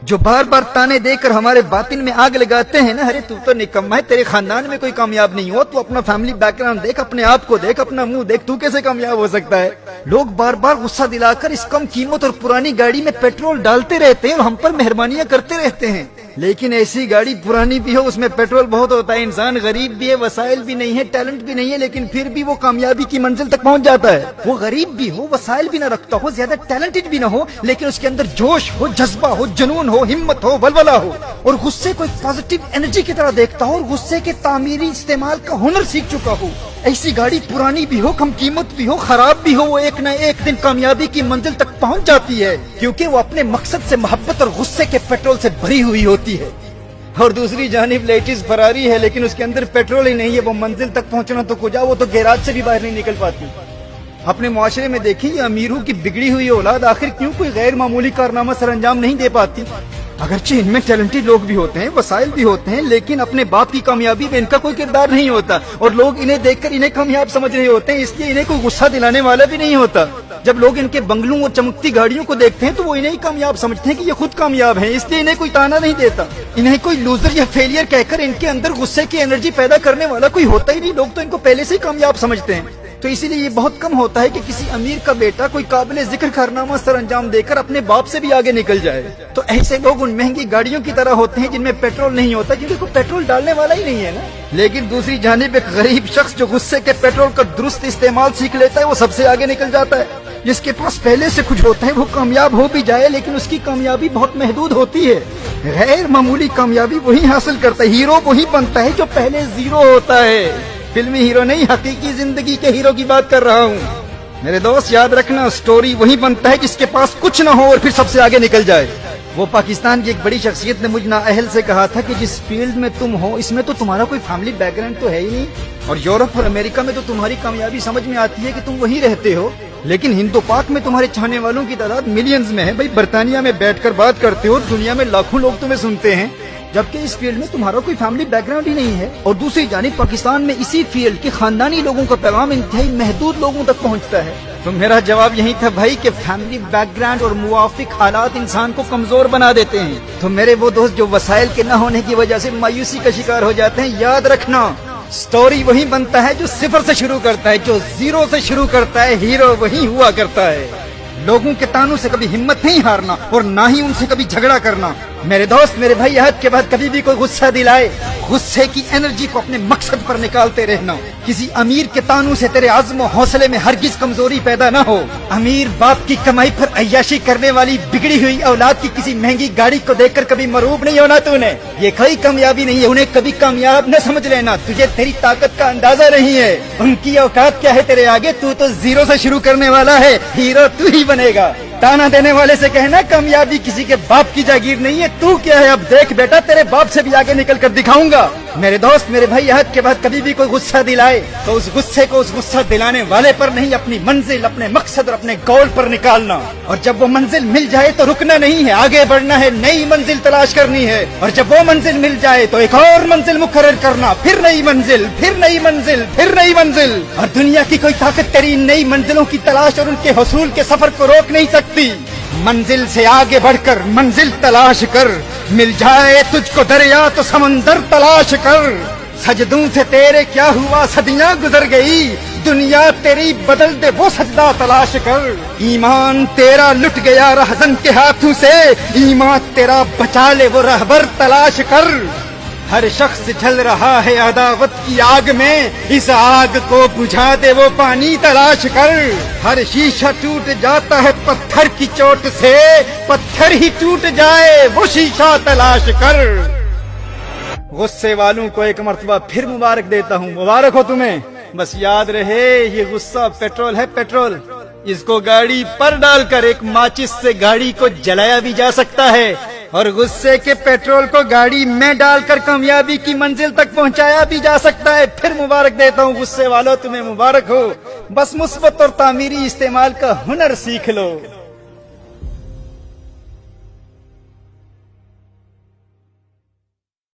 جو بار بار ताने देकर हमारे बातिन में आग लगाते हैं ना, अरे तू तो निकम्मा है, तेरे खानदान में कोई कामयाब नहीं हो, तू अपना फैमिली बैकग्राउंड देख, अपने आप को देख, अपना मुंह देख, तू कैसे कामयाब हो सकता है। लोग बार बार गुस्सा दिलाकर इस कम कीमत और पुरानी गाड़ी में पेट्रोल डालते रहते हैं और हम पर मेहरबानियां करते रहते हैं, लेकिन ऐसी गाड़ी पुरानी भी हो, उसमें पेट्रोल बहुत होता है, इंसान गरीब भी है, वसाइल भी नहीं है, टैलेंट भी नहीं है, लेकिन फिर भी वो कामयाबी की मंजिल तक पहुंच जाता है। वो गरीब भी हो, वसाइल भी न रखता हो, ज्यादा टैलेंटेड भी न हो, लेकिन उसके अंदर जोश हो, जज्बा हो, जुनून हो, हिम्मत हो, वलवला हो, और गुस्से को एक पॉजिटिव एनर्जी की तरह देखता हो और गुस्से के तामीरी इस्तेमाल का हुनर सीख चुका हो। ऐसी गाड़ी पुरानी भी हो, कम कीमत भी हो, खराब भी हो, वो एक न एक दिन कामयाबी की मंजिल तक पहुंच जाती है, क्योंकि वो अपने मकसद से मोहब्बत और गुस्से के पेट्रोल से भरी हुई होती है। और दूसरी जानिब लेटेस्ट फरारी है, लेकिन उसके अंदर पेट्रोल ही नहीं है, वो मंजिल तक पहुंचना तो कुछ, वो तो गैराज से भी बाहर नहीं निकल पाती। अपने मुआशरे में देखिए, ये अमीरों की बिगड़ी हुई औलाद आखिर क्यों कोई गैर मामूली कारनामा सर अंजाम नहीं दे पाती। अगरचे इनमें टैलेंटेड लोग भी होते हैं, वसाइल भी होते हैं, लेकिन अपने बाप की कामयाबी में इनका कोई किरदार नहीं होता, और लोग इन्हें देखकर इन्हें कामयाब समझ रहे होते हैं, इसलिए इन्हें कोई गुस्सा दिलाने वाला भी नहीं होता। जब लोग इनके बंगलों और चमकती गाड़ियों को देखते हैं तो वो इन्हें ही कामयाब समझते हैं कि ये खुद कामयाब हैं, इसलिए इन्हें कोई ताना नहीं देता। इन्हें कोई लूजर या फेलियर कहकर इनके अंदर गुस्से की एनर्जी पैदा करने वाला कोई होता ही नहीं, लोग तो इनको पहले से ही कामयाब समझते हैं। तो इसीलिए ये बहुत कम होता है कि किसी अमीर का बेटा कोई काबिल जिक्र कारनामा सर अंजाम देकर अपने बाप से भी आगे निकल जाए। तो ऐसे लोग उन महंगी गाड़ियों की तरह होते हैं जिनमें पेट्रोल नहीं होता, क्योंकि कोई पेट्रोल डालने वाला ही नहीं है ना। लेकिन दूसरी जानिब एक गरीब शख्स जो गुस्से के पेट्रोल का दुरुस्त इस्तेमाल सीख लेता है, वो सबसे आगे निकल जाता है। जिसके पास पहले से कुछ होता है वो कामयाब हो भी जाए, लेकिन उसकी कामयाबी बहुत महदूद होती है। गैर मामूली कामयाबी वही हासिल करता है, हीरो वही बनता है जो पहले जीरो होता है। फिल्मी हीरो नहीं, हकीकी जिंदगी के हीरो की बात कर रहा हूँ। मेरे दोस्त याद रखना, स्टोरी वही बनता है जिसके पास कुछ न हो और फिर सबसे आगे निकल जाए। वो पाकिस्तान की एक बड़ी शख्सियत ने मुझ नाअहल से कहा था कि जिस फील्ड में तुम हो इसमें तो तुम्हारा कोई फैमिली बैकग्राउंड तो है ही नहीं, और यूरोप और अमेरिका में तो तुम्हारी कामयाबी समझ में आती है कि तुम वहीं रहते हो, लेकिन हिंदो पाक में तुम्हारे चाहने वालों की तादाद मिलियंस में है। भाई बर्तानिया में बैठकर बात करते हो, दुनिया में लाखों लोग तुम्हें सुनते हैं, जबकि इस फील्ड में तुम्हारा कोई फैमिली बैकग्राउंड ही नहीं है। और दूसरी जानिब पाकिस्तान में इसी फील्ड के खानदानी लोगों का पैगाम इंतहाई महदूद लोगों तक पहुंचता है। तो मेरा जवाब यही था भाई कि फैमिली बैकग्राउंड और मुवाफिक हालात इंसान को कमजोर बना देते हैं। तो मेरे वो दोस्त जो वसाइल के न होने की वजह से मायूसी का शिकार हो जाते हैं, याद रखना स्टोरी वही बनता है जो सिफर से शुरू करता है, जो जीरो से शुरू करता है, हीरो वही हुआ करता है। लोगों के तानों से कभी हिम्मत नहीं हारना और ना ही उनसे कभी झगड़ा करना। मेरे दोस्त मेरे भाई, अहद के बाद कभी भी कोई गुस्सा दिलाए, गुस्से की एनर्जी को अपने मकसद पर निकालते रहना। किसी अमीर के तानों से तेरे आज़म और हौसले में हरगिज कमजोरी पैदा न हो। अमीर बाप की कमाई पर अय्याशी करने वाली बिगड़ी हुई औलाद की किसी महंगी गाड़ी को देखकर कभी मरूब नहीं होना तूने। ये कोई कामयाबी नहीं है, उन्हें कभी कामयाब न समझ लेना, तुझे तेरी ताकत का अंदाजा नहीं है। उनकी औकात क्या है तेरे आगे, तू तो जीरो से शुरू करने वाला है, हीरो तू ही बनेगा। ताना देने वाले से कहना कामयाबी किसी के बाप की जागीर नहीं है, तू क्या है अब देख बेटा, तेरे बाप से भी आगे निकल कर दिखाऊंगा। मेरे दोस्त मेरे भाई, अहद के बाद कभी भी कोई गुस्सा दिलाए तो उस गुस्से को उस गुस्सा दिलाने वाले पर नहीं, अपनी मंजिल, अपने मकसद और अपने गोल पर निकालना। और जब वो मंजिल मिल जाए तो रुकना नहीं है, आगे बढ़ना है, नई मंजिल तलाश करनी है। और जब वो मंजिल मिल जाए तो एक और मंजिल मुकर्रर करना, फिर नई मंजिल, फिर नई मंजिल, फिर नई मंजिल। और दुनिया की कोई ताकत तेरी नई मंजिलों की तलाश और उनके हसूल के सफर को रोक नहीं सकती। मंजिल से आगे बढ़कर मंजिल तलाश कर, मिल जाए तुझको दरिया तो समंदर तलाश कर। सजदों से तेरे क्या हुआ, सदियां गुजर गई, दुनिया तेरी बदल दे वो सजदा तलाश कर। ईमान तेरा लुट गया रहज़न के हाथों से, ईमान तेरा बचा ले वो रहबर तलाश कर। हर शख्स जल रहा है अदावत की आग में, इस आग को बुझा दे वो पानी तलाश कर। हर शीशा टूट जाता है पत्थर की चोट से, पत्थर ही टूट जाए वो शीशा तलाश कर। गुस्से वालों को एक मर्तबा फिर मुबारक देता हूँ, मुबारक हो तुम्हें। बस याद रहे ये गुस्सा पेट्रोल है, पेट्रोल। इसको गाड़ी पर डालकर एक माचिस से गाड़ी को जलाया भी जा सकता है, और गुस्से के पेट्रोल को गाड़ी में डालकर कामयाबी की मंजिल तक पहुंचाया भी जा सकता है। फिर मुबारक देता हूँ गुस्से वालों, तुम्हें मुबारक हो। बस मुस्बत और तामीरी इस्तेमाल का हुनर सीख लो।